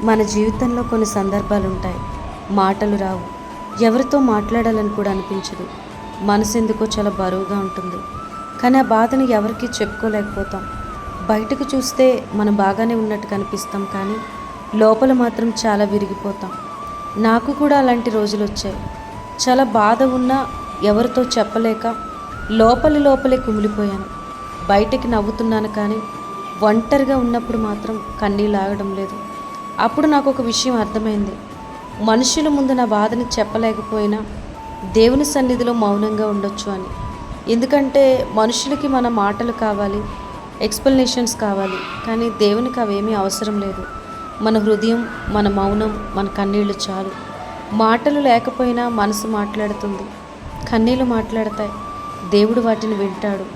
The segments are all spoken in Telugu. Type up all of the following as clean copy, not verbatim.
మన జీవితంలో కొన్ని సందర్భాలు ఉంటాయి. మాటలు రావు. ఎవరితో మాట్లాడాలని కూడా అనిపించదు. మనసు ఎందుకో చాలా బరువుగా ఉంటుంది. కానీ ఆ బాధను ఎవరికీ చెప్పుకోలేకపోతాం. బయటకు చూస్తే మనం బాగానే ఉన్నట్టు కనిపిస్తాం, కానీ లోపల మాత్రం చాలా విరిగిపోతాం. నాకు కూడా అలాంటి రోజులు వచ్చాయి. చాలా బాధ ఉన్నా ఎవరితో చెప్పలేక లోపలే కుమిలిపోయాను. బయటికి నవ్వుతున్నాను, కానీ ఒంటరిగా ఉన్నప్పుడు మాత్రం కన్నీళ్ళు ఆగడం లేదు. అప్పుడు నాకు ఒక విషయం అర్థమైంది. మనుషుల ముందు నా బాధని చెప్పలేకపోయినా దేవుని సన్నిధిలో మౌనంగా ఉండొచ్చు అని. ఎందుకంటే మనుషులకి మన మాటలు కావాలి, ఎక్స్ప్లెనేషన్స్ కావాలి, కానీ దేవునికి అవేమీ అవసరం లేదు. మన హృదయం, మన మౌనం, మన కన్నీళ్ళు చాలు. మాటలు లేకపోయినా మనసు మాట్లాడుతుంది, కన్నీళ్ళు మాట్లాడతాయి. దేవుడు వాటిని వింటాడు.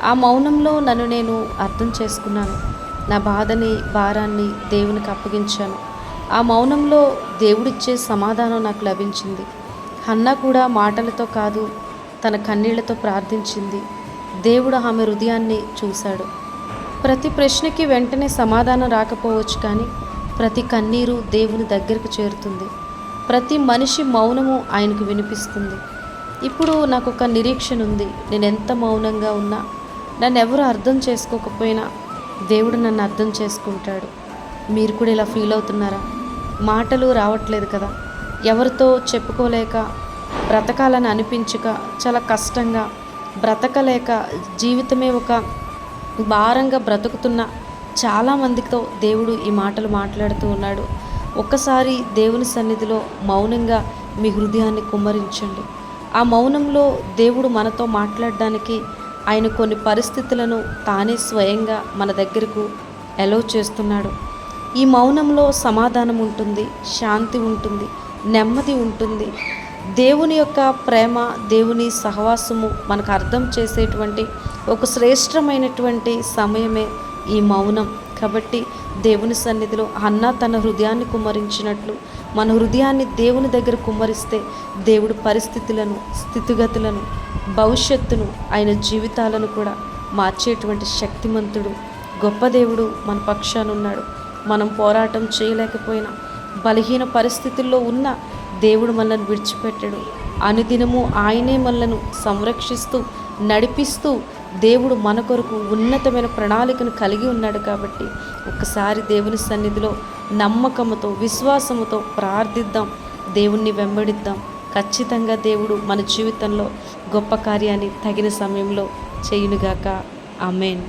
ఆ మౌనంలో నన్ను నేను అర్థం చేసుకున్నాను. నా బాధని, భారాన్ని దేవునికి అప్పగించాను. ఆ మౌనంలో దేవుడిచ్చే సమాధానం నాకు లభించింది. హన్నా కూడా మాటలతో కాదు, తన కన్నీళ్లతో ప్రార్థించింది. దేవుడు ఆమె హృదయాన్ని చూశాడు. ప్రతి ప్రశ్నకి వెంటనే సమాధానం రాకపోవచ్చు, కానీ ప్రతి కన్నీరు దేవుని దగ్గరకు చేరుతుంది. ప్రతి మనిషి మౌనము ఆయనకు వినిపిస్తుంది. ఇప్పుడు నాకు ఒక నిరీక్షణ ఉంది. నేను ఎంత మౌనంగా ఉన్నా, నన్ను ఎవరు అర్థం చేసుకోకపోయినా దేవుడు నన్ను అర్థం చేసుకుంటాడు. మీరు కూడా ఇలా ఫీల్ అవుతున్నారా? మాటలు రావట్లేదు కదా, ఎవరితో చెప్పుకోలేక, బ్రతకాలని అనిపించక, చాలా కష్టంగా బ్రతకలేక, జీవితమే ఒక భారంగా బ్రతుకుతున్న చాలామందితో దేవుడు ఈ మాటలు మాట్లాడుతూ ఉన్నాడు. ఒక్కసారి దేవుని సన్నిధిలో మౌనంగా మీ హృదయాన్ని కుమ్మరించండి. ఆ మౌనంలో దేవుడు మనతో మాట్లాడడానికి ఆయన కొన్ని పరిస్థితులను తానే స్వయంగా మన దగ్గరకు అలౌ చేస్తున్నాడు. ఈ మౌనంలో సమాధానం ఉంటుంది, శాంతి ఉంటుంది, నెమ్మది ఉంటుంది. దేవుని యొక్క ప్రేమ, దేవుని సహవాసము మనకు అర్థం చేసేటువంటి ఒక శ్రేష్టమైనటువంటి సమయమే ఈ మౌనం. కాబట్టి దేవుని సన్నిధిలో హన్నా తన హృదయాన్ని కుమ్మరించినట్లు మన హృదయాన్ని దేవుని దగ్గర కుమ్మరిస్తే దేవుడు పరిస్థితులను, స్థితిగతులను, భవిష్యత్తును, ఆయన జీవితాలను కూడా మార్చేటువంటి శక్తిమంతుడు, గొప్ప దేవుడు మన పక్షాన ఉన్నాడు. మనం పోరాటం చేయలేకపోయినా, బలహీన పరిస్థితుల్లో ఉన్న దేవుడు మనల్ని విడిచిపెట్టాడు. అనుదినము ఆయనే మనలను సంరక్షిస్తూ, నడిపిస్తూ దేవుడు మన కొరకు ఉన్నతమైన ప్రణాళికను కలిగి ఉన్నాడు. కాబట్టి ఒక్కసారి దేవుని సన్నిధిలో నమ్మకముతో, విశ్వాసముతో ప్రార్థిద్దాం, దేవుణ్ణి వెంబడిద్దాం. ఖచ్చితంగా దేవుడు మన జీవితంలో గొప్ప కార్యాన్ని తగిన సమయంలో చేయునుగాక. ఆమేన్.